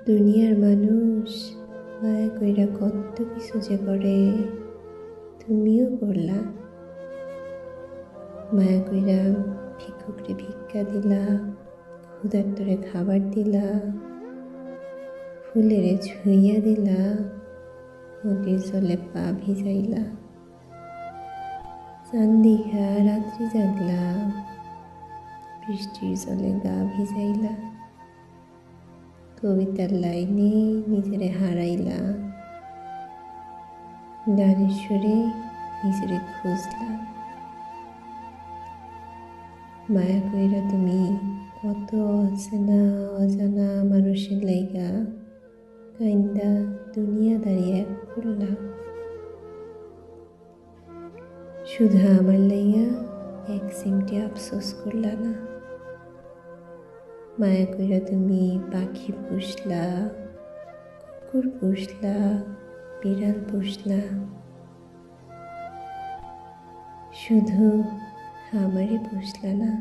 দুনিয়ার মানুষ মায়া কইরা কত কিছু যে করে, তুমিও করলা। মায়া কইরা ভিক্ষুকরে ভিক্ষা দিলা, ক্ষুধার্তরে খাবার দিলা, ফুলেরে ছুঁইয়া দিলা, নদীর জলে পা ভিজাইলা, চাঁদ দেখা রাত্রি জাগলা, বৃষ্টির জলে গা ভিজাইলা, কবিতার লাইনে নিজেরে হারাইলা, গানের সুরে নিজেরে খুঁজলা। মায়া কইরা তুমি কত অচেনা অজানা মানুষের লাইগা কাইন্দা দুনিয়াদারি এক করলা। শুধু আমার লাইগা এক চিমটি আফসোস করলা না। মায়া কইরা তুমি পাখি পুষলা, কুকুর পুষলা, বিড়াল পুষলা, শুধু আমারই পুষলা না।